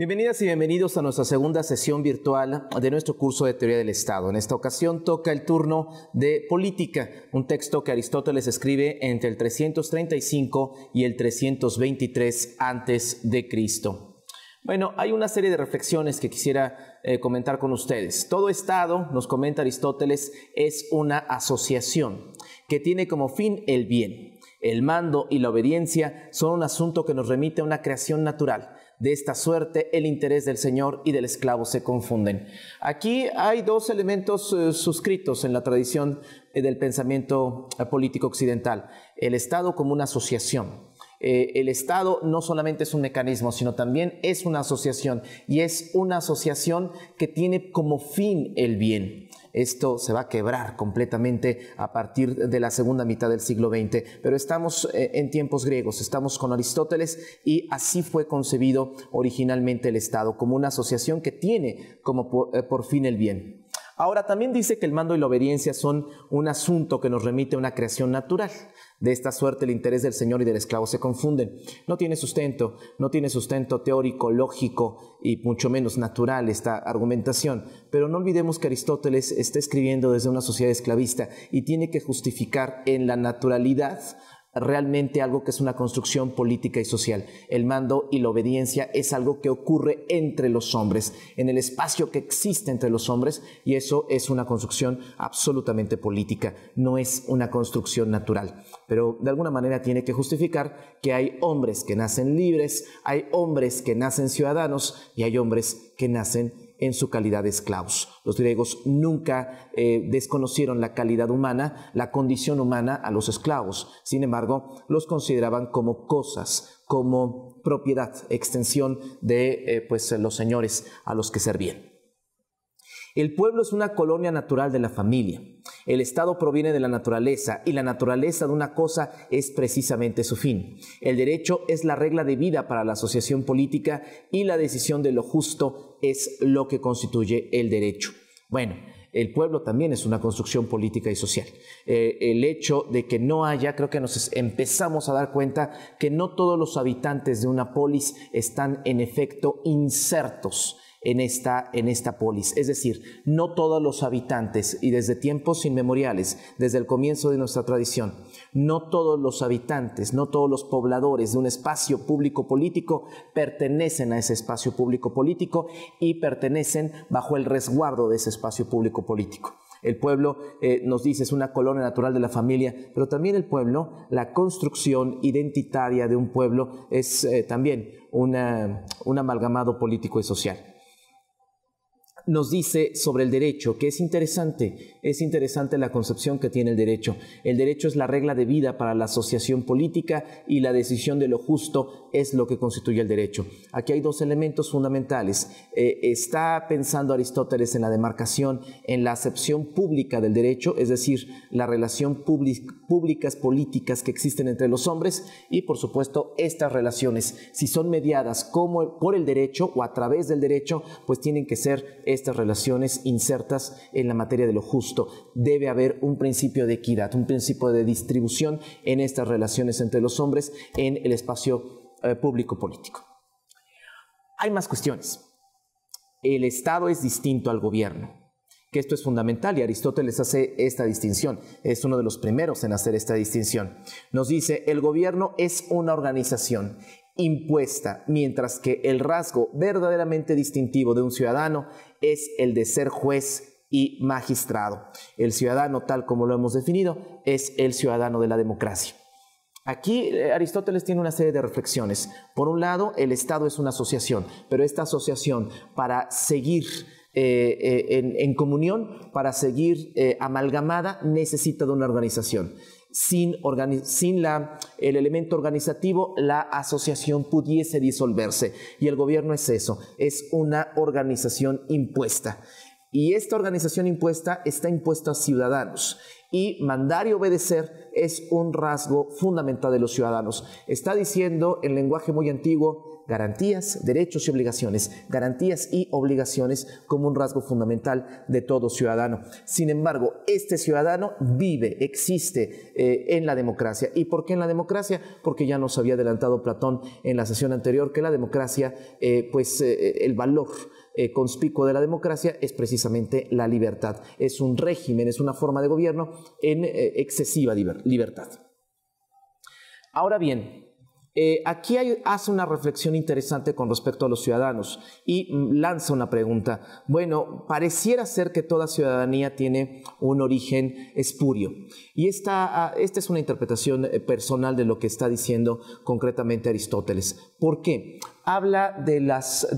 Bienvenidas y bienvenidos a nuestra segunda sesión virtual de nuestro curso de Teoría del Estado. En esta ocasión toca el turno de Política, un texto que Aristóteles escribe entre el 335 y el 323 a.C. Bueno, hay una serie de reflexiones que quisiera comentar con ustedes. Todo Estado, nos comenta Aristóteles, es una asociación que tiene como fin el bien. El mando y la obediencia son un asunto que nos remite a una creación natural. De esta suerte, el interés del señor y del esclavo se confunden. Aquí hay dos elementos suscritos en la tradición del pensamiento político occidental. El Estado como una asociación. El Estado no solamente es un mecanismo, sino también es una asociación. Y es una asociación que tiene como fin el bien. Esto se va a quebrar completamente a partir de la segunda mitad del siglo XX, pero estamos en tiempos griegos, estamos con Aristóteles y así fue concebido originalmente el Estado, como una asociación que tiene como por fin el bien. Ahora, también dice que el mando y la obediencia son un asunto que nos remite a una creación natural. De esta suerte el interés del señor y del esclavo se confunden. No tiene sustento teórico, lógico y mucho menos natural esta argumentación. Pero no olvidemos que Aristóteles está escribiendo desde una sociedad esclavista y tiene que justificar en la naturalidad realmente algo que es una construcción política y social. El mando y la obediencia es algo que ocurre entre los hombres, en el espacio que existe entre los hombres, y eso es una construcción absolutamente política, no es una construcción natural. Pero de alguna manera tiene que justificar que hay hombres que nacen libres, hay hombres que nacen ciudadanos y hay hombres que nacen en su calidad de esclavos. Los griegos nunca desconocieron la calidad humana, la condición humana a los esclavos. Sin embargo, los consideraban como cosas, como propiedad, extensión de los señores a los que servían. El pueblo es una colonia natural de la familia. El Estado proviene de la naturaleza y la naturaleza de una cosa es precisamente su fin. El derecho es la regla de vida para la asociación política y la decisión de lo justo es lo que constituye el derecho. Bueno, el pueblo también es una construcción política y social. El hecho de que no haya, creo que nos empezamos a dar cuenta que no todos los habitantes de una polis están en efecto insertos en esta polis, es decir, no todos los habitantes, y desde tiempos inmemoriales, desde el comienzo de nuestra tradición, no todos los habitantes, no todos los pobladores de un espacio público político pertenecen a ese espacio público político y pertenecen bajo el resguardo de ese espacio público político. El pueblo, nos dice, es una colonia natural de la familia, pero también el pueblo, la construcción identitaria de un pueblo es también un amalgamado político y social. Nos dice sobre el derecho, que es interesante la concepción que tiene el derecho. El derecho es la regla de vida para la asociación política y la decisión de lo justo es lo que constituye el derecho. Aquí hay dos elementos fundamentales. Está pensando Aristóteles en la demarcación, en la acepción pública del derecho, es decir, la relación públicas políticas que existen entre los hombres y, por supuesto, estas relaciones, si son mediadas como por el derecho o a través del derecho, pues tienen que ser estas relaciones insertas en la materia de lo justo. Debe haber un principio de equidad, un principio de distribución en estas relaciones entre los hombres en el espacio público político. Hay más cuestiones. El Estado es distinto al gobierno, que esto es fundamental y Aristóteles hace esta distinción. Es uno de los primeros en hacer esta distinción. Nos dice, el gobierno es una organización impuesta, mientras que el rasgo verdaderamente distintivo de un ciudadano es el de ser juez y magistrado. El ciudadano, tal como lo hemos definido, es el ciudadano de la democracia. Aquí Aristóteles tiene una serie de reflexiones. Por un lado, el Estado es una asociación, pero esta asociación, para seguir en comunión, para seguir amalgamada, necesita de una organización. Sin el elemento organizativo, la asociación pudiese disolverse. Y el gobierno es eso, es una organización impuesta. Y esta organización impuesta está impuesta a ciudadanos. Y mandar y obedecer es un rasgo fundamental de los ciudadanos. Está diciendo, en lenguaje muy antiguo, garantías, derechos y obligaciones como un rasgo fundamental de todo ciudadano. Sin embargo, este ciudadano existe en la democracia. ¿Y por qué en la democracia? Porque ya nos había adelantado Platón en la sesión anterior que la democracia, el valor conspicuo de la democracia es precisamente la libertad. Es un régimen, es una forma de gobierno en excesiva libertad. Ahora bien, aquí hace una reflexión interesante con respecto a los ciudadanos y lanza una pregunta. Bueno, pareciera ser que toda ciudadanía tiene un origen espurio. Y esta es una interpretación personal de lo que está diciendo concretamente Aristóteles. ¿Por qué? Habla de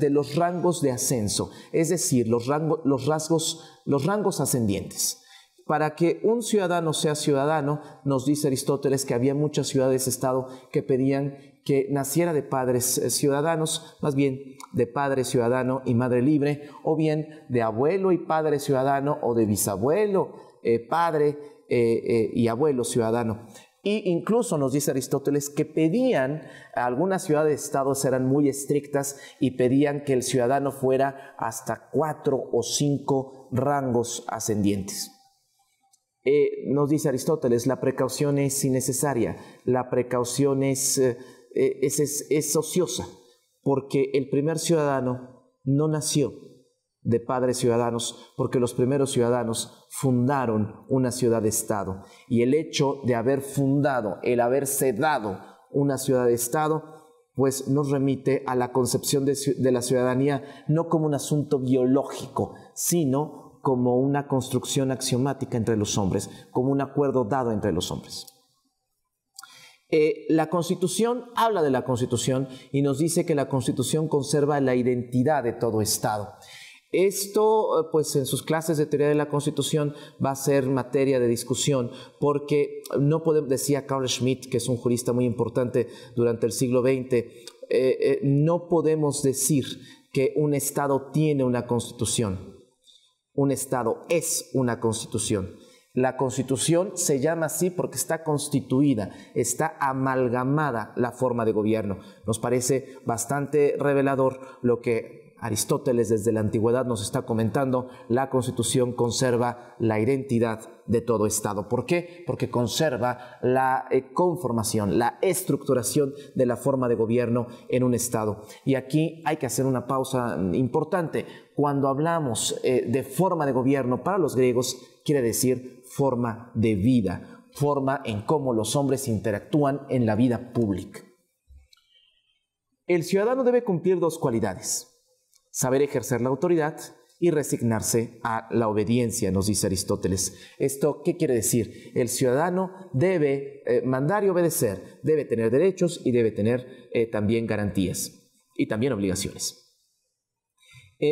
los rangos de ascenso, es decir, los rangos ascendientes. Para que un ciudadano sea ciudadano, nos dice Aristóteles que había muchas ciudades-estado que pedían que naciera de padres ciudadanos, más bien de padre ciudadano y madre libre, o bien de abuelo y padre ciudadano, o de bisabuelo, padre y abuelo ciudadano. Y incluso nos dice Aristóteles que algunas ciudades-estados eran muy estrictas y pedían que el ciudadano fuera hasta 4 o 5 rangos ascendientes. Nos dice Aristóteles, la precaución es innecesaria, la precaución es ociosa, porque el primer ciudadano no nació de padres ciudadanos, porque los primeros ciudadanos fundaron una ciudad-estado. Y el hecho de haber fundado, el haberse dado una ciudad-estado, pues nos remite a la concepción de la ciudadanía no como un asunto biológico, sino como una construcción axiomática entre los hombres, como un acuerdo dado entre los hombres. La Constitución habla de la Constitución y nos dice que la Constitución conserva la identidad de todo Estado. Esto, pues en sus clases de teoría de la Constitución va a ser materia de discusión porque no podemos, decía Carl Schmitt, que es un jurista muy importante durante el siglo XX, no podemos decir que un Estado tiene una Constitución. Un Estado es una Constitución. La Constitución se llama así porque está constituida, está amalgamada la forma de gobierno. Nos parece bastante revelador lo que Aristóteles desde la antigüedad nos está comentando. La Constitución conserva la identidad de todo Estado. ¿Por qué? Porque conserva la conformación, la estructuración de la forma de gobierno en un Estado. Y aquí hay que hacer una pausa importante. Cuando hablamos de forma de gobierno, para los griegos quiere decir forma de vida, forma en cómo los hombres interactúan en la vida pública. El ciudadano debe cumplir 2 cualidades: saber ejercer la autoridad y resignarse a la obediencia, nos dice Aristóteles. ¿Esto qué quiere decir? El ciudadano debe mandar y obedecer, debe tener derechos y debe tener también garantías y también obligaciones.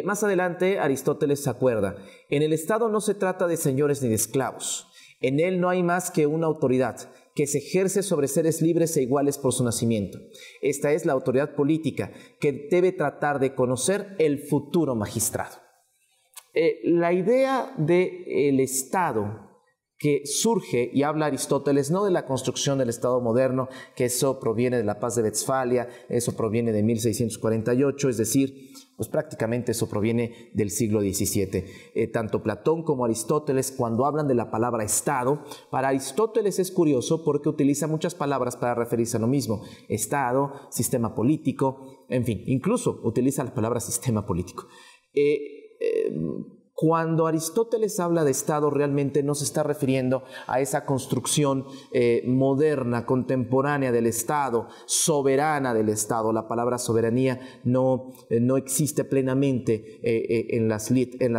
Más adelante Aristóteles acuerda, en el Estado no se trata de señores ni de esclavos, en él no hay más que una autoridad que se ejerce sobre seres libres e iguales por su nacimiento. Esta es la autoridad política que debe tratar de conocer el futuro magistrado. La idea del Estado que surge, y habla Aristóteles no de la construcción del Estado moderno, que eso proviene de la Paz de Westfalia, eso proviene de 1648, es decir, pues prácticamente eso proviene del siglo XVII. Tanto Platón como Aristóteles, cuando hablan de la palabra Estado, para Aristóteles es curioso porque utiliza muchas palabras para referirse a lo mismo: Estado, sistema político, en fin, incluso utiliza la palabra sistema político. Cuando Aristóteles habla de Estado, realmente no se está refiriendo a esa construcción moderna, contemporánea del Estado, soberana del Estado. La palabra soberanía no existe plenamente en las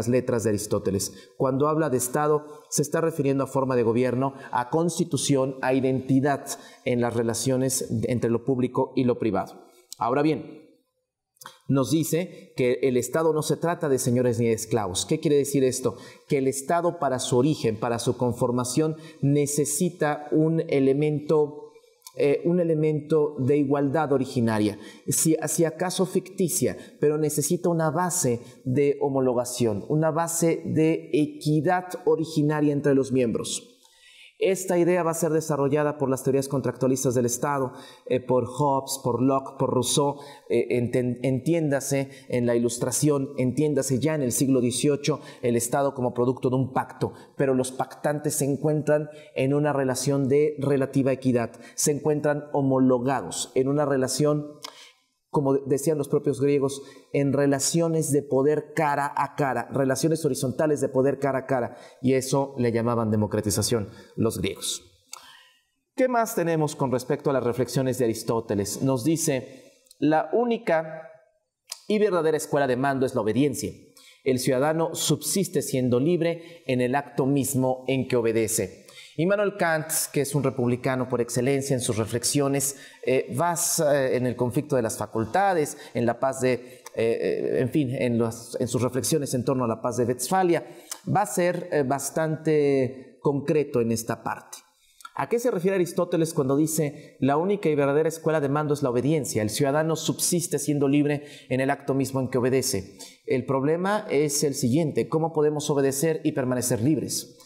letras de Aristóteles. Cuando habla de Estado, se está refiriendo a forma de gobierno, a constitución, a identidad en las relaciones entre lo público y lo privado. Ahora bien, nos dice que el Estado no se trata de señores ni de esclavos. ¿Qué quiere decir esto? Que el Estado, para su origen, para su conformación, necesita un elemento de igualdad originaria, si acaso ficticia, pero necesita una base de homologación, una base de equidad originaria entre los miembros. Esta idea va a ser desarrollada por las teorías contractualistas del Estado, por Hobbes, por Locke, por Rousseau, entiéndase en la Ilustración, entiéndase ya en el siglo XVIII, el Estado como producto de un pacto, pero los pactantes se encuentran en una relación de relativa equidad, se encuentran homologados en una relación, como decían los propios griegos, en relaciones de poder cara a cara, relaciones horizontales de poder cara a cara, y eso le llamaban democratización los griegos. ¿Qué más tenemos con respecto a las reflexiones de Aristóteles? Nos dice, la única y verdadera escuela de mando es la obediencia. El ciudadano subsiste siendo libre en el acto mismo en que obedece. Immanuel Kant, que es un republicano por excelencia en sus reflexiones, basa en el conflicto de las facultades, en la paz de, en fin, en sus reflexiones en torno a la paz de Westfalia, va a ser bastante concreto en esta parte. ¿A qué se refiere Aristóteles cuando dice la única y verdadera escuela de mando es la obediencia? El ciudadano subsiste siendo libre en el acto mismo en que obedece. El problema es el siguiente: ¿cómo podemos obedecer y permanecer libres?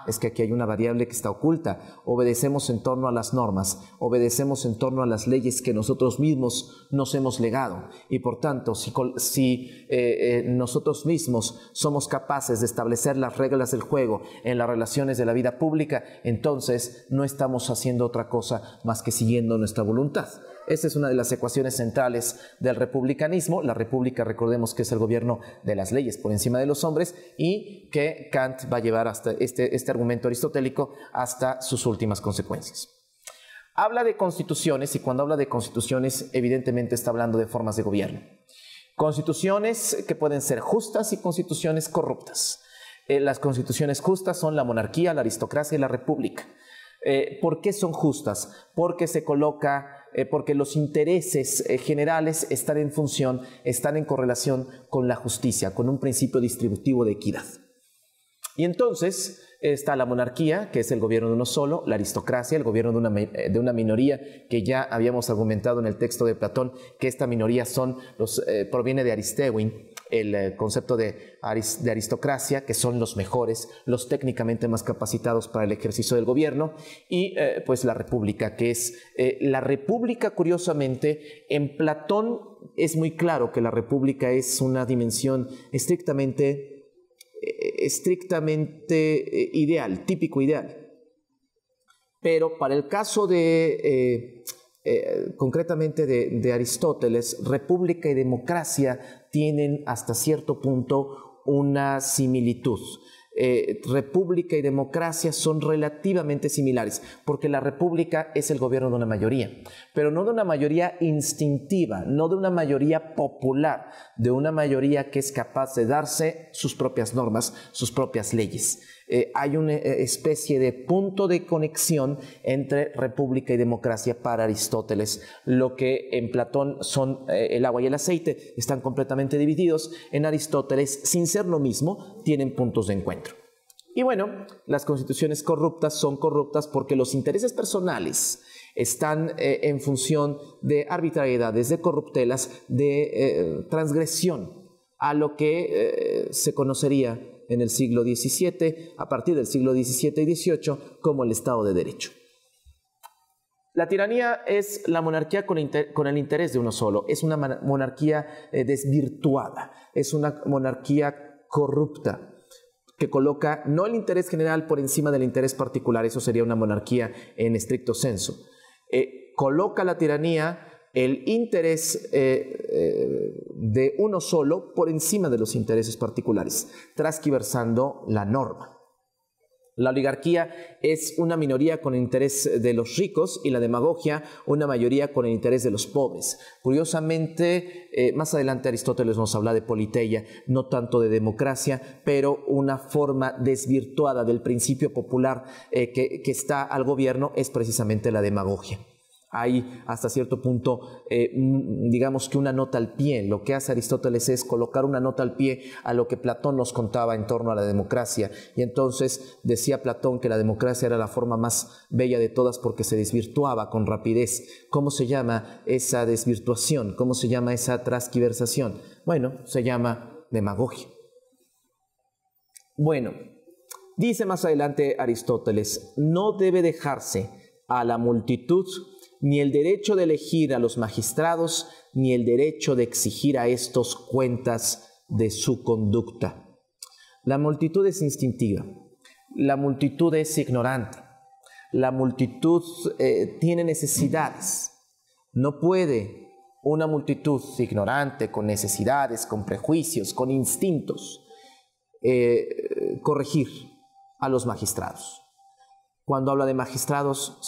Es que aquí hay una variable que está oculta. Obedecemos en torno a las normas, obedecemos en torno a las leyes que nosotros mismos nos hemos legado. Y por tanto, si nosotros mismos somos capaces de establecer las reglas del juego en las relaciones de la vida pública, entonces no estamos haciendo otra cosa más que siguiendo nuestra voluntad. Esa es una de las ecuaciones centrales del republicanismo. La república, recordemos que es el gobierno de las leyes por encima de los hombres, y que Kant va a llevar hasta este argumento aristotélico hasta sus últimas consecuencias. Habla de constituciones, y cuando habla de constituciones evidentemente está hablando de formas de gobierno. Constituciones que pueden ser justas y constituciones corruptas. Las constituciones justas son la monarquía, la aristocracia y la república. ¿Por qué son justas? Porque porque los intereses generales están en función, están en correlación con la justicia, con un principio distributivo de equidad. Y entonces está la monarquía, que es el gobierno de uno solo, la aristocracia, el gobierno de una minoría, que ya habíamos argumentado en el texto de Platón, que esta minoría proviene de Aristewin, el concepto de aristocracia, que son los mejores, los técnicamente más capacitados para el ejercicio del gobierno, y pues la república, que es la república. Curiosamente, en Platón es muy claro que la república es una dimensión estrictamente ideal, típico ideal. Pero para el caso concretamente de Aristóteles, república y democracia tienen hasta cierto punto una similitud. República y democracia son relativamente similares, porque la república es el gobierno de una mayoría, pero no de una mayoría instintiva, no de una mayoría popular, de una mayoría que es capaz de darse sus propias normas, sus propias leyes. Hay una especie de punto de conexión entre república y democracia para Aristóteles. Lo que en Platón son el agua y el aceite, están completamente divididos. En Aristóteles, sin ser lo mismo, tienen puntos de encuentro. Y bueno, las constituciones corruptas son corruptas porque los intereses personales están en función de arbitrariedades, de corruptelas, de transgresión a lo que se conocería en el siglo XVII, a partir del siglo XVII y XVIII, como el Estado de Derecho. La tiranía es la monarquía con el interés de uno solo, es una monarquía desvirtuada, es una monarquía corrupta, que coloca no el interés general por encima del interés particular. Eso sería una monarquía en estricto senso. Coloca la tiranía el interés de uno solo por encima de los intereses particulares, transquiversando la norma. La oligarquía es una minoría con el interés de los ricos y la demagogia una mayoría con el interés de los pobres. Curiosamente, más adelante Aristóteles nos habla de politeia, no tanto de democracia, pero una forma desvirtuada del principio popular que está al gobierno es precisamente la demagogia. Hay hasta cierto punto, digamos que una nota al pie. Lo que hace Aristóteles es colocar una nota al pie a lo que Platón nos contaba en torno a la democracia. Y entonces decía Platón que la democracia era la forma más bella de todas porque se desvirtuaba con rapidez. ¿Cómo se llama esa desvirtuación? ¿Cómo se llama esa transquiversación? Bueno, se llama demagogia. Bueno, Dice más adelante Aristóteles, no debe dejarse a la multitud ni el derecho de elegir a los magistrados, ni el derecho de exigir a estos cuentas de su conducta. La multitud es instintiva, la multitud es ignorante, la multitud tiene necesidades. No puede una multitud ignorante, con necesidades, con prejuicios, con instintos, corregir a los magistrados. Cuando habla de magistrados,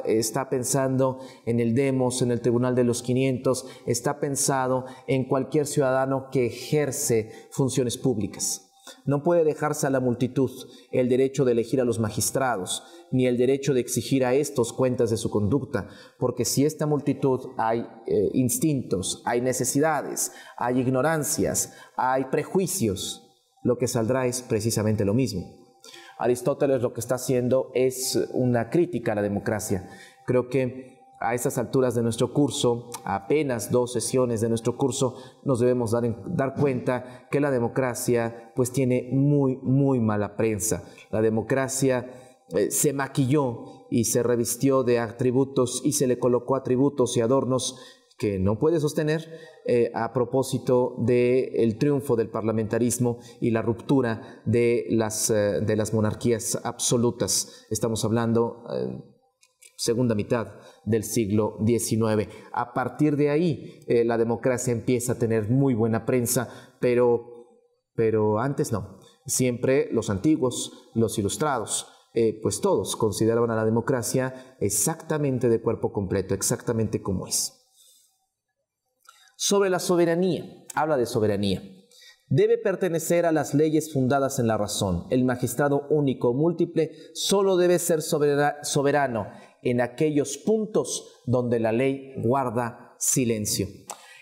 está pensando en el Demos, en el Tribunal de los 500, está pensado en cualquier ciudadano que ejerce funciones públicas. No puede dejarse a la multitud el derecho de elegir a los magistrados, ni el derecho de exigir a estos cuentas de su conducta, porque si esta multitud hay instintos, hay necesidades, hay ignorancias, hay prejuicios, lo que saldrá es precisamente lo mismo. Aristóteles lo que está haciendo es una crítica a la democracia. Creo que a estas alturas de nuestro curso, a apenas 2 sesiones de nuestro curso, nos debemos dar cuenta que la democracia pues tiene muy mala prensa. La democracia se maquilló y se revistió de atributos y se le colocó atributos y adornos que no puede sostener a propósito del triunfo del parlamentarismo y la ruptura de las monarquías absolutas. Estamos hablando segunda mitad del siglo XIX. A partir de ahí, la democracia empieza a tener muy buena prensa, pero antes no. Siempre los antiguos, los ilustrados, pues todos consideraban a la democracia exactamente de cuerpo completo, exactamente como es. Sobre la soberanía, habla de soberanía. Debe pertenecer a las leyes fundadas en la razón. El magistrado único o múltiple solo debe ser soberano en aquellos puntos donde la ley guarda silencio.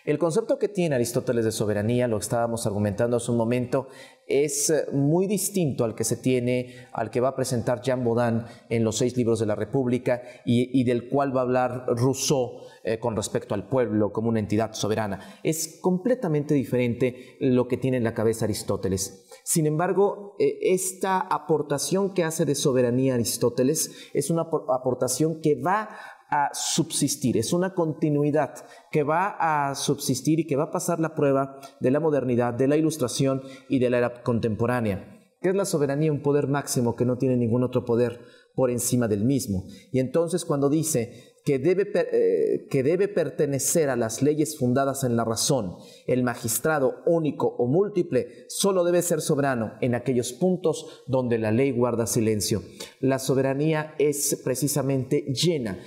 El concepto que tiene Aristóteles de soberanía, lo estábamos argumentando hace un momento, es muy distinto al que se tiene, al que va a presentar Jean Bodin en los 6 libros de la República y del cual va a hablar Rousseau con respecto al pueblo como una entidad soberana. Es completamente diferente lo que tiene en la cabeza Aristóteles. Sin embargo, esta aportación que hace de soberanía Aristóteles es una aportación que va a subsistir, es una continuidad que va a subsistir y que va a pasar la prueba de la modernidad, de la ilustración y de la era contemporánea. ¿Qué es la soberanía? Un poder máximo que no tiene ningún otro poder por encima del mismo. Y entonces cuando dice que debe pertenecer a las leyes fundadas en la razón, el magistrado único o múltiple solo debe ser soberano en aquellos puntos donde la ley guarda silencio. La soberanía es precisamente llena.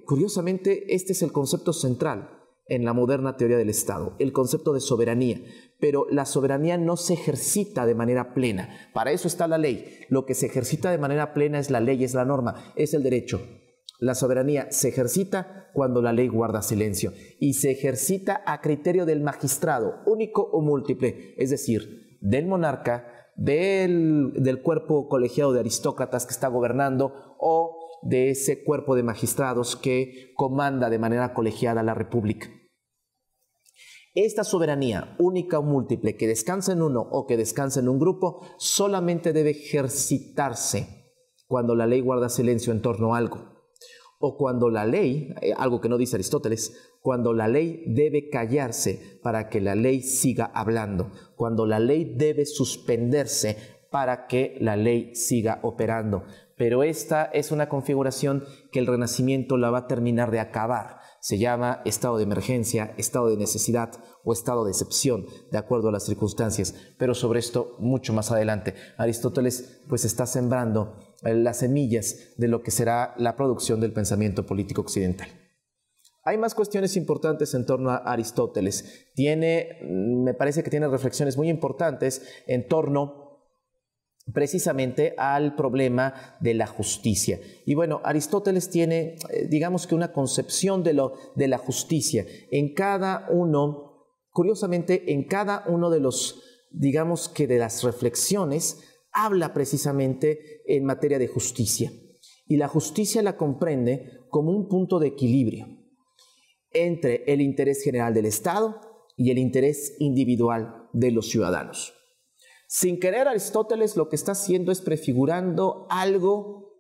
Curiosamente, este es el concepto central en la moderna teoría del Estado, el concepto de soberanía. Pero la soberanía no se ejercita de manera plena. Para eso está la ley. Lo que se ejercita de manera plena es la ley, es la norma, es el derecho. La soberanía se ejercita cuando la ley guarda silencio y se ejercita a criterio del magistrado, único o múltiple, es decir, del monarca, del cuerpo colegiado de aristócratas que está gobernando o de ese cuerpo de magistrados que comanda de manera colegiada la república. Esta soberanía única o múltiple que descansa en uno o que descansa en un grupo solamente debe ejercitarse cuando la ley guarda silencio en torno a algo. O cuando la ley, algo que no dice Aristóteles, cuando la ley debe callarse para que la ley siga hablando, cuando la ley debe suspenderse para que la ley siga operando. Pero esta es una configuración que el Renacimiento la va a terminar de acabar. Se llama estado de emergencia, estado de necesidad o estado de excepción, de acuerdo a las circunstancias. Pero sobre esto mucho más adelante. Aristóteles pues está sembrando las semillas de lo que será la producción del pensamiento político occidental. Hay más cuestiones importantes en torno a Aristóteles. Me parece que tiene reflexiones muy importantes en torno precisamente al problema de la justicia. Y bueno, Aristóteles tiene, digamos que una concepción de la justicia. En cada uno, curiosamente, en cada uno de los, digamos que de las reflexiones, habla precisamente en materia de justicia. Y la justicia la comprende como un punto de equilibrio entre el interés general del Estado y el interés individual de los ciudadanos. Sin querer, Aristóteles lo que está haciendo es prefigurando algo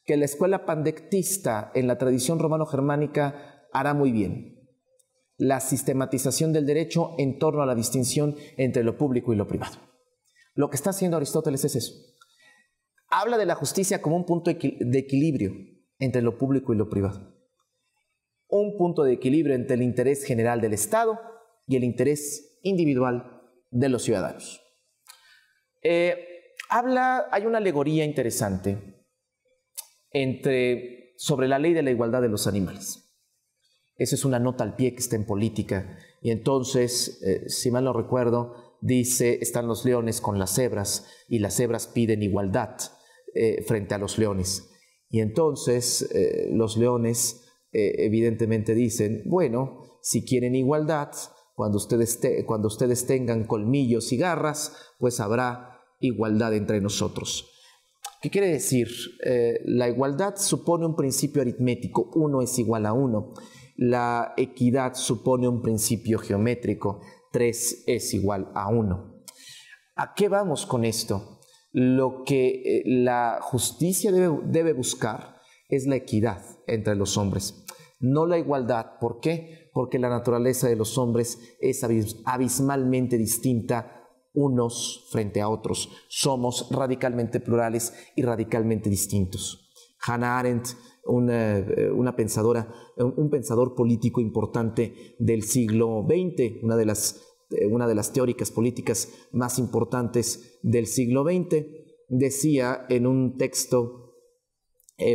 que la escuela pandectista en la tradición romano-germánica hará muy bien: la sistematización del derecho en torno a la distinción entre lo público y lo privado. Lo que está haciendo Aristóteles es eso. Habla de la justicia como un punto de equilibrio entre lo público y lo privado. Un punto de equilibrio entre el interés general del Estado y el interés individual de los ciudadanos. Hay una alegoría interesante sobre la ley de la igualdad de los animales. Esa es una nota al pie que está en Política. Y entonces, si mal no recuerdo, dice: están los leones con las cebras y las cebras piden igualdad frente a los leones. Y entonces los leones evidentemente dicen: bueno, si quieren igualdad, cuando ustedes tengan colmillos y garras, pues habrá igualdad entre nosotros. ¿Qué quiere decir? La igualdad supone un principio aritmético: 1 es igual a 1. La equidad supone un principio geométrico: 3 es igual a 1. ¿A qué vamos con esto? Lo que la justicia debe buscar es la equidad entre los hombres, no la igualdad. ¿Por qué? Porque la naturaleza de los hombres es abismalmente distinta unos frente a otros. Somos radicalmente plurales y radicalmente distintos. Hannah Arendt, un pensador político importante del siglo XX, una de las teóricas políticas más importantes del siglo XX, decía en un texto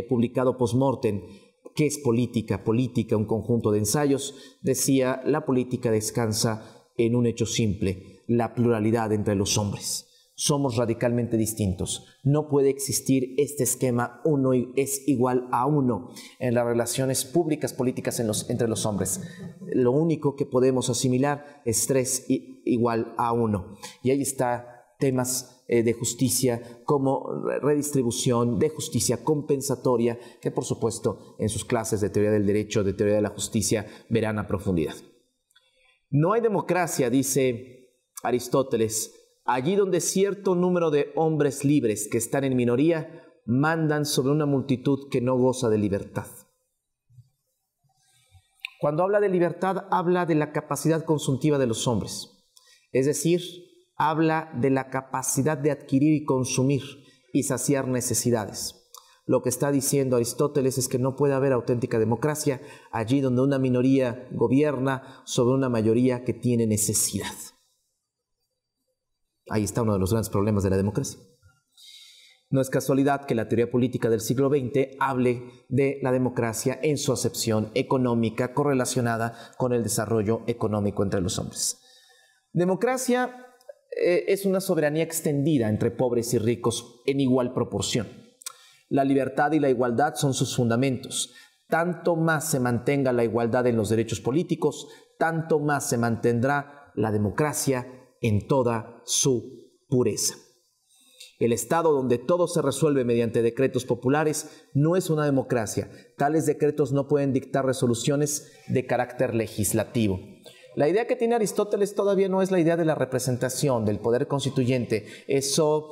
publicado post-mortem: ¿qué es política? Política, un conjunto de ensayos. Decía: la política descansa en un hecho simple: la pluralidad entre los hombres. Somos radicalmente distintos. No puede existir este esquema 1 es igual a 1 en las relaciones públicas políticas entre los hombres. Lo único que podemos asimilar es 3 igual a 1. Y ahí está temas de justicia como redistribución, de justicia compensatoria, que por supuesto en sus clases de teoría del derecho, de teoría de la justicia, verán a profundidad. No hay democracia, dice Aristóteles, allí donde cierto número de hombres libres que están en minoría mandan sobre una multitud que no goza de libertad. Cuando habla de libertad, habla de la capacidad consumtiva de los hombres, es decir, habla de la capacidad de adquirir y consumir y saciar necesidades. Lo que está diciendo Aristóteles es que no puede haber auténtica democracia allí donde una minoría gobierna sobre una mayoría que tiene necesidad. Ahí está uno de los grandes problemas de la democracia. No es casualidad que la teoría política del siglo XX hable de la democracia en su acepción económica correlacionada con el desarrollo económico entre los hombres. Democracia es una soberanía extendida entre pobres y ricos en igual proporción. La libertad y la igualdad son sus fundamentos. Tanto más se mantenga la igualdad en los derechos políticos, tanto más se mantendrá la democracia en toda su pureza. El Estado donde todo se resuelve mediante decretos populares no es una democracia. Tales decretos no pueden dictar resoluciones de carácter legislativo. La idea que tiene Aristóteles todavía no es la idea de la representación, del poder constituyente. Eso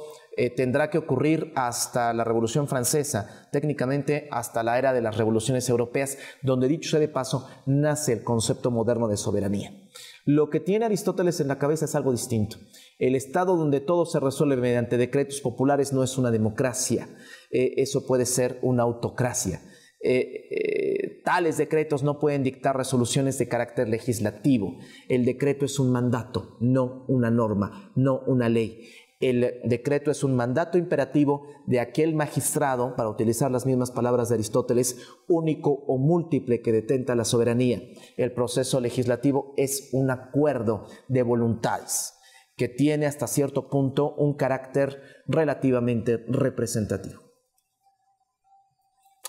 tendrá que ocurrir hasta la Revolución Francesa, técnicamente hasta la era de las revoluciones europeas, donde, dicho sea de paso, nace el concepto moderno de soberanía. Lo que tiene Aristóteles en la cabeza es algo distinto. El Estado donde todo se resuelve mediante decretos populares no es una democracia. Eso puede ser una autocracia. Tales decretos no pueden dictar resoluciones de carácter legislativo. El decreto es un mandato, no una norma, no una ley. El decreto es un mandato imperativo de aquel magistrado, para utilizar las mismas palabras de Aristóteles, único o múltiple que detenta la soberanía. El proceso legislativo es un acuerdo de voluntades que tiene hasta cierto punto un carácter relativamente representativo.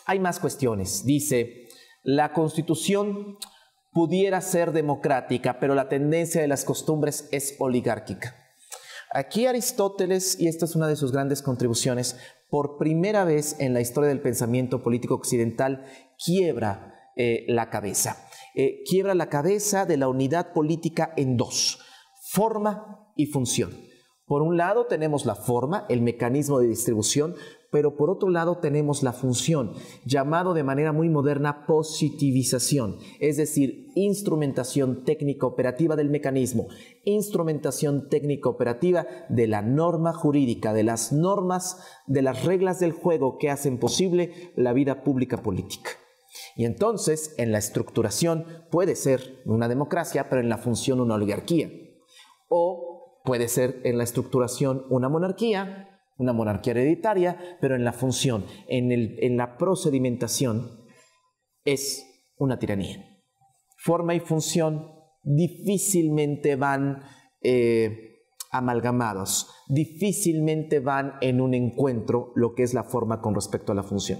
Hay más cuestiones. Dice: la Constitución pudiera ser democrática, pero la tendencia de las costumbres es oligárquica. Aquí Aristóteles, y esta es una de sus grandes contribuciones, por primera vez en la historia del pensamiento político occidental, quiebra la cabeza. Quiebra la cabeza de la unidad política en dos: forma y función. Por un lado tenemos la forma, el mecanismo de distribución, pero por otro lado tenemos la función, llamado de manera muy moderna positivización, es decir, instrumentación técnica operativa del mecanismo, instrumentación técnica operativa de la norma jurídica, de las normas, de las reglas del juego que hacen posible la vida pública política. Y entonces, en la estructuración puede ser una democracia, pero en la función una oligarquía. O puede ser en la estructuración una monarquía hereditaria, pero en la función, en la procedimentación, es una tiranía. Forma y función difícilmente van amalgamados, difícilmente van en un encuentro lo que es la forma con respecto a la función.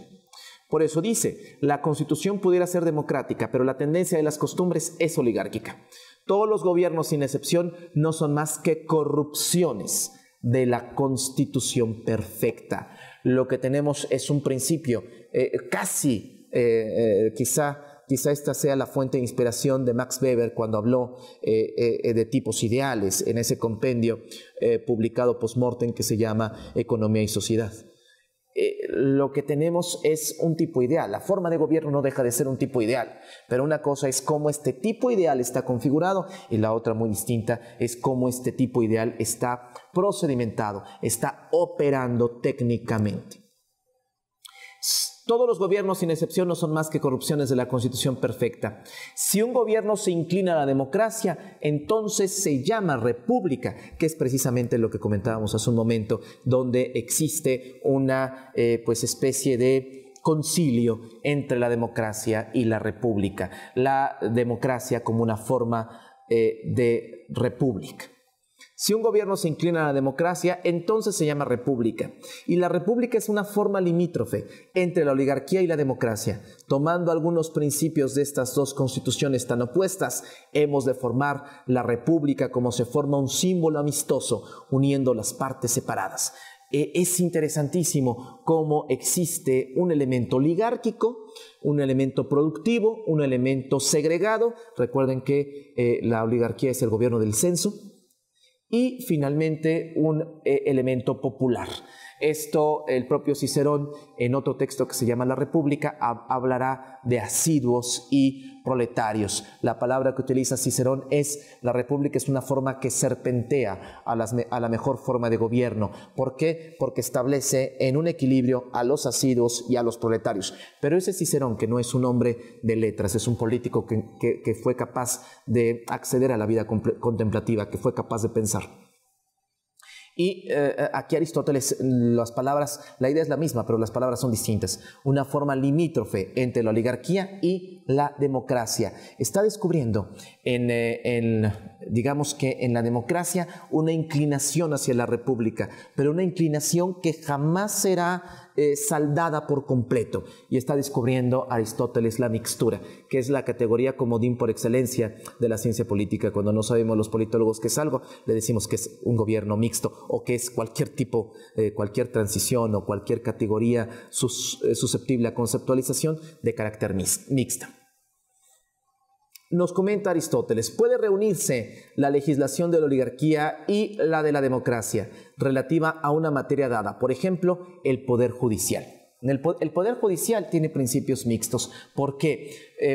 Por eso dice, la Constitución pudiera ser democrática, pero la tendencia de las costumbres es oligárquica. Todos los gobiernos, sin excepción, no son más que corrupciones de la Constitución perfecta. Lo que tenemos es un principio, quizá esta sea la fuente de inspiración de Max Weber cuando habló de tipos ideales en ese compendio publicado post-mortem que se llama Economía y Sociedad. Lo que tenemos es un tipo ideal. La forma de gobierno no deja de ser un tipo ideal, pero una cosa es cómo este tipo ideal está configurado y la otra muy distinta es cómo este tipo ideal está procedimentado, está operando técnicamente. Todos los gobiernos, sin excepción, no son más que corrupciones de la Constitución perfecta. Si un gobierno se inclina a la democracia, entonces se llama república, que es precisamente lo que comentábamos hace un momento, donde existe una especie de concilio entre la democracia y la república. La democracia como una forma de república. Si un gobierno se inclina a la democracia, entonces se llama república. Y la república es una forma limítrofe entre la oligarquía y la democracia. Tomando algunos principios de estas dos constituciones tan opuestas, hemos de formar la república como se forma un símbolo amistoso, uniendo las partes separadas. Es interesantísimo cómo existe un elemento oligárquico, un elemento productivo, un elemento segregado. Recuerden que la oligarquía es el gobierno del censo. Y finalmente un elemento popular. Esto el propio Cicerón en otro texto que se llama La República hablará de asiduos y proletarios. La palabra que utiliza Cicerón es la república es una forma que serpentea a la mejor forma de gobierno. ¿Por qué? Porque establece en un equilibrio a los asiduos y a los proletarios. Pero ese Cicerón, que no es un hombre de letras, es un político que fue capaz de acceder a la vida contemplativa, que fue capaz de pensar. Y aquí Aristóteles, la idea es la misma, pero las palabras son distintas. Una forma limítrofe entre la oligarquía y la democracia. Está descubriendo digamos que en la democracia una inclinación hacia la república, pero una inclinación que jamás será saldada por completo. Y está descubriendo Aristóteles la mixtura, que es la categoría comodín por excelencia de la ciencia política. Cuando no sabemos los politólogos qué es algo, le decimos que es un gobierno mixto o que es cualquier tipo, cualquier transición o cualquier categoría susceptible a conceptualización de carácter mixta. Nos comenta Aristóteles, puede reunirse la legislación de la oligarquía y la de la democracia relativa a una materia dada, por ejemplo, el poder judicial. El poder judicial tiene principios mixtos. ¿Por qué?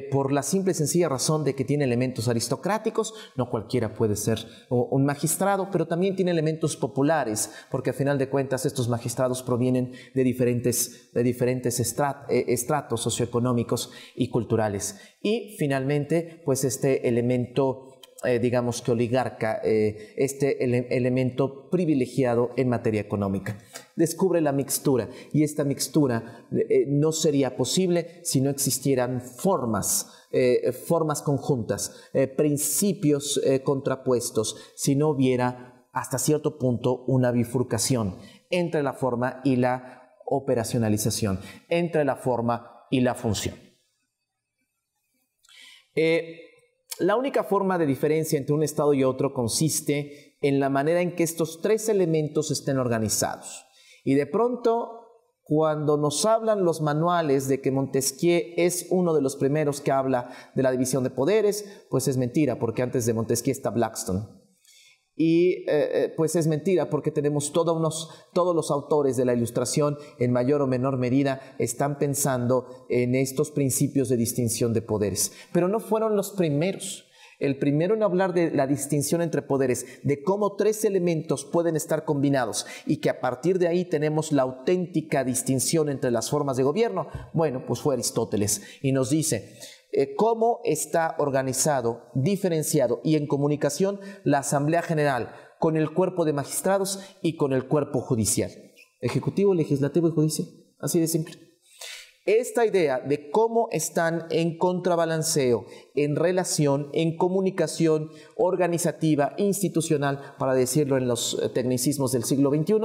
Por la simple y sencilla razón de que tiene elementos aristocráticos. No cualquiera puede ser un magistrado, pero también tiene elementos populares, porque a final de cuentas estos magistrados provienen de diferentes estratos socioeconómicos y culturales. Y finalmente, pues este elemento digamos que oligarca, elemento privilegiado en materia económica. Descubre la mixtura, y esta mixtura no sería posible si no existieran formas conjuntas, principios contrapuestos, si no hubiera hasta cierto punto una bifurcación entre la forma y la operacionalización, entre la forma y la función. La única forma de diferencia entre un Estado y otro consiste en la manera en que estos tres elementos estén organizados. Y de pronto, cuando nos hablan los manuales de que Montesquieu es uno de los primeros que habla de la división de poderes, pues es mentira, porque antes de Montesquieu está Blackstone. Y pues es mentira, porque tenemos todos los autores de la Ilustración, en mayor o menor medida, están pensando en estos principios de distinción de poderes. Pero no fueron los primeros. El primero en hablar de la distinción entre poderes, de cómo tres elementos pueden estar combinados y que a partir de ahí tenemos la auténtica distinción entre las formas de gobierno, bueno, pues fue Aristóteles, y nos dice cómo está organizado, diferenciado y en comunicación la Asamblea General con el cuerpo de magistrados y con el cuerpo judicial. Ejecutivo, legislativo y judicial. Así de simple. Esta idea de cómo están en contrabalanceo, en relación, en comunicación organizativa, institucional, para decirlo en los tecnicismos del siglo XXI,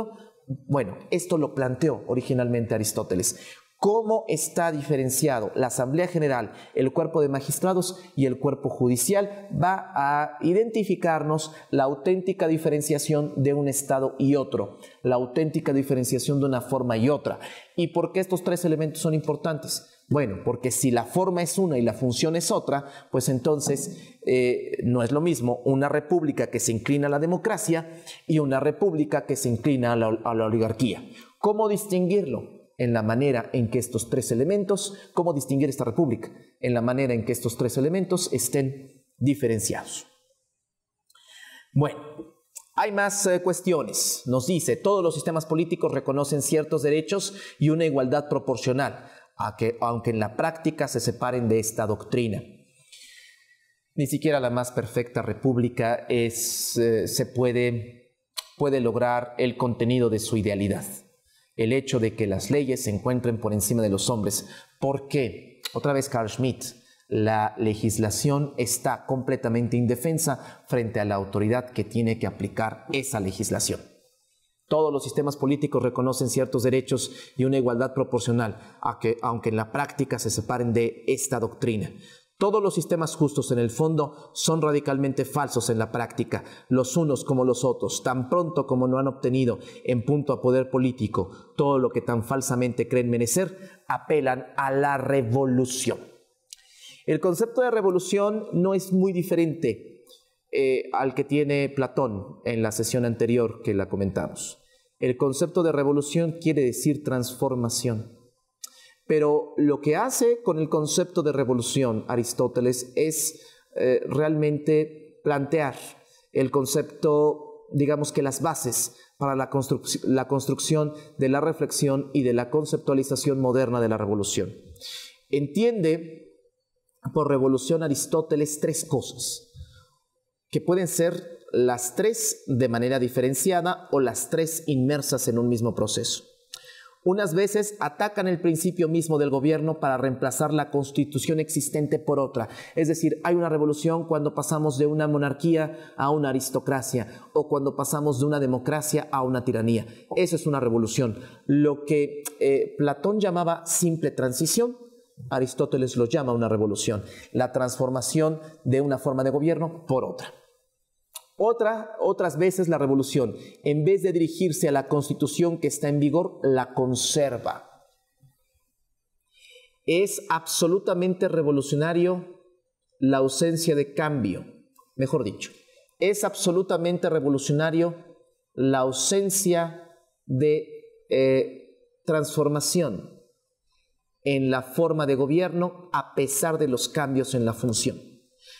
bueno, esto lo planteó originalmente Aristóteles. ¿Cómo está diferenciado la Asamblea General, el cuerpo de magistrados y el cuerpo judicial? Va a identificarnos la auténtica diferenciación de un Estado y otro, la auténtica diferenciación de una forma y otra. ¿Y por qué estos tres elementos son importantes? Bueno, porque si la forma es una y la función es otra, pues entonces no es lo mismo una república que se inclina a la democracia y una república que se inclina a la oligarquía. ¿Cómo distinguirlo? En la manera en que estos tres elementos, ¿cómo distinguir esta república? En la manera en que estos tres elementos estén diferenciados. Bueno, hay más cuestiones. Nos dice, todos los sistemas políticos reconocen ciertos derechos y una igualdad proporcional, aunque en la práctica se separen de esta doctrina. Ni siquiera la más perfecta república puede lograr el contenido de su idealidad. El hecho de que las leyes se encuentren por encima de los hombres. ¿Por qué? Otra vez Carl Schmitt, la legislación está completamente indefensa frente a la autoridad que tiene que aplicar esa legislación. Todos los sistemas políticos reconocen ciertos derechos y una igualdad proporcional, aunque en la práctica se separen de esta doctrina. Todos los sistemas justos en el fondo son radicalmente falsos en la práctica, los unos como los otros, tan pronto como no han obtenido en punto a poder político todo lo que tan falsamente creen merecer, apelan a la revolución. El concepto de revolución no es muy diferente al que tiene Platón en la sesión anterior que la comentamos. El concepto de revolución quiere decir transformación. Pero lo que hace con el concepto de revolución Aristóteles es realmente plantear el concepto, digamos que las bases para la construcción de la reflexión y de la conceptualización moderna de la revolución. Entiende por revolución Aristóteles tres cosas, que pueden ser las tres de manera diferenciada o las tres inmersas en un mismo proceso. Unas veces atacan el principio mismo del gobierno para reemplazar la constitución existente por otra. Es decir, hay una revolución cuando pasamos de una monarquía a una aristocracia o cuando pasamos de una democracia a una tiranía. Eso es una revolución. Lo que Platón llamaba simple transición, Aristóteles lo llama una revolución. La transformación de una forma de gobierno por otra. Otras veces la revolución, en vez de dirigirse a la constitución que está en vigor, la conserva. Es absolutamente revolucionario la ausencia de cambio, mejor dicho. Es absolutamente revolucionario la ausencia de transformación en la forma de gobierno a pesar de los cambios en la función.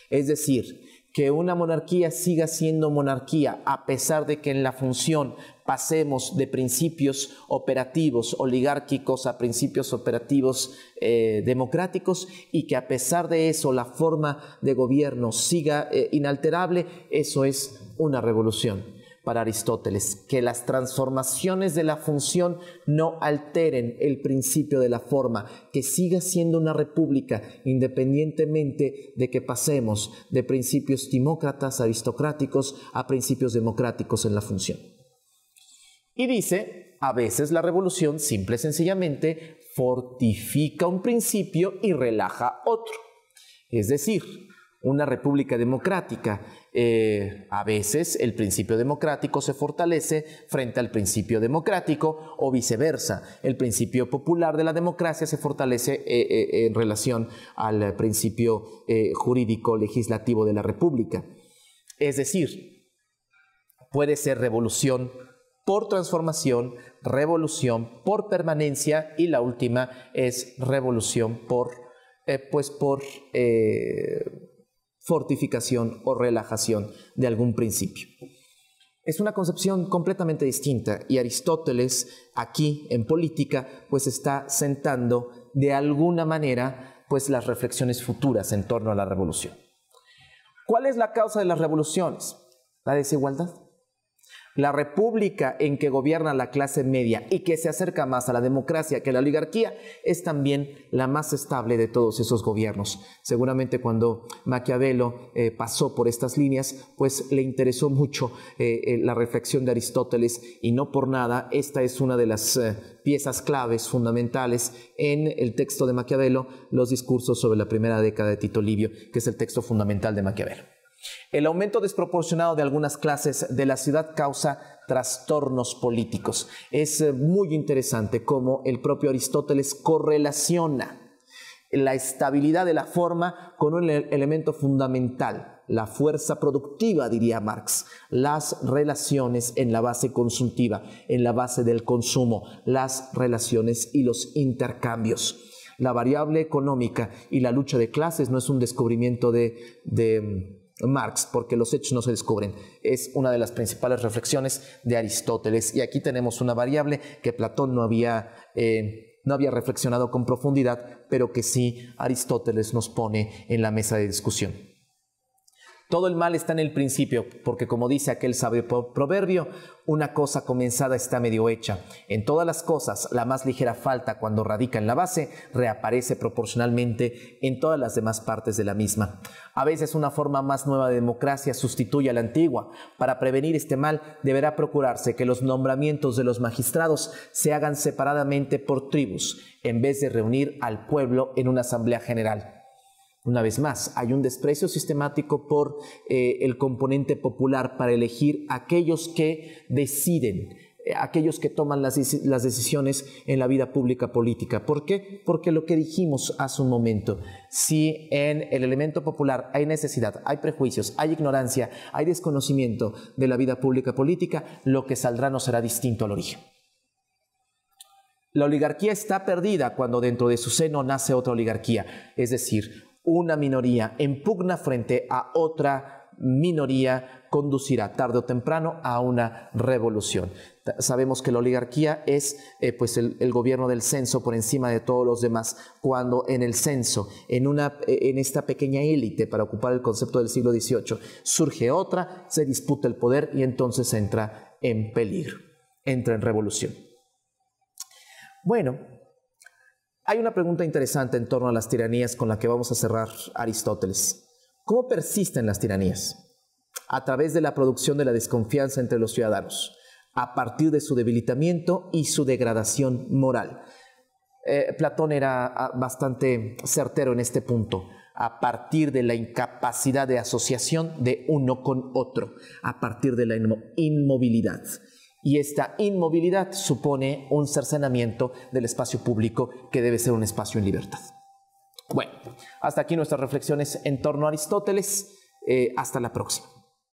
Es decir, que una monarquía siga siendo monarquía a pesar de que en la función pasemos de principios operativos oligárquicos a principios operativos democráticos, y que a pesar de eso la forma de gobierno siga inalterable. Eso es una revolución para Aristóteles, que las transformaciones de la función no alteren el principio de la forma, que siga siendo una república independientemente de que pasemos de principios timócratas, aristocráticos, a principios democráticos en la función. Y dice, a veces la revolución simple y sencillamente fortifica un principio y relaja otro. Es decir, una república democrática, a veces el principio democrático se fortalece frente al principio democrático, o viceversa, el principio popular de la democracia se fortalece en relación al principio jurídico legislativo de la república. Es decir, Puede ser revolución por transformación, revolución por permanencia y la última es revolución por fortificación o relajación de algún principio. Es una concepción completamente distinta y Aristóteles aquí en Política pues está sentando de alguna manera pues las reflexiones futuras en torno a la revolución. ¿Cuál es la causa de las revoluciones? La desigualdad. La república en que gobierna la clase media y que se acerca más a la democracia que a la oligarquía es también la más estable de todos esos gobiernos. Seguramente cuando Maquiavelo pasó por estas líneas, pues le interesó mucho la reflexión de Aristóteles y no por nada esta es una de las piezas claves fundamentales en el texto de Maquiavelo, los discursos sobre la primera década de Tito Livio, que es el texto fundamental de Maquiavelo. El aumento desproporcionado de algunas clases de la ciudad causa trastornos políticos. Es muy interesante cómo el propio Aristóteles correlaciona la estabilidad de la forma con un elemento fundamental, la fuerza productiva, diría Marx, las relaciones en la base consultiva, en la base del consumo, las relaciones y los intercambios. La variable económica y la lucha de clases no es un descubrimiento de Marx, porque los hechos no se descubren. Es una de las principales reflexiones de Aristóteles. Y aquí tenemos una variable que Platón no había reflexionado con profundidad, pero que sí Aristóteles nos pone en la mesa de discusión. Todo el mal está en el principio, porque como dice aquel sabio proverbio, una cosa comenzada está medio hecha. En todas las cosas, la más ligera falta cuando radica en la base, reaparece proporcionalmente en todas las demás partes de la misma. A veces una forma más nueva de democracia sustituye a la antigua. Para prevenir este mal, deberá procurarse que los nombramientos de los magistrados se hagan separadamente por tribus, en vez de reunir al pueblo en una asamblea general. Una vez más, hay un desprecio sistemático por el componente popular para elegir aquellos que deciden, aquellos que toman las decisiones en la vida pública política. ¿Por qué? Porque lo que dijimos hace un momento, si en el elemento popular hay necesidad, hay prejuicios, hay ignorancia, hay desconocimiento de la vida pública política, lo que saldrá no será distinto al origen. La oligarquía está perdida cuando dentro de su seno nace otra oligarquía, es decir, una minoría en pugna frente a otra minoría conducirá tarde o temprano a una revolución. Sabemos que la oligarquía es el gobierno del censo por encima de todos los demás. Cuando en el censo, en esta pequeña élite para ocupar el concepto del siglo XVIII, surge otra, se disputa el poder y entonces entra en peligro, entra en revolución. Bueno, hay una pregunta interesante en torno a las tiranías con la que vamos a cerrar Aristóteles. ¿Cómo persisten las tiranías? A través de la producción de la desconfianza entre los ciudadanos, a partir de su debilitamiento y su degradación moral. Platón era bastante certero en este punto, a partir de la incapacidad de asociación de uno con otro, a partir de la inmovilidad. Y esta inmovilidad supone un cercenamiento del espacio público que debe ser un espacio en libertad. Bueno, hasta aquí nuestras reflexiones en torno a Aristóteles. Hasta la próxima.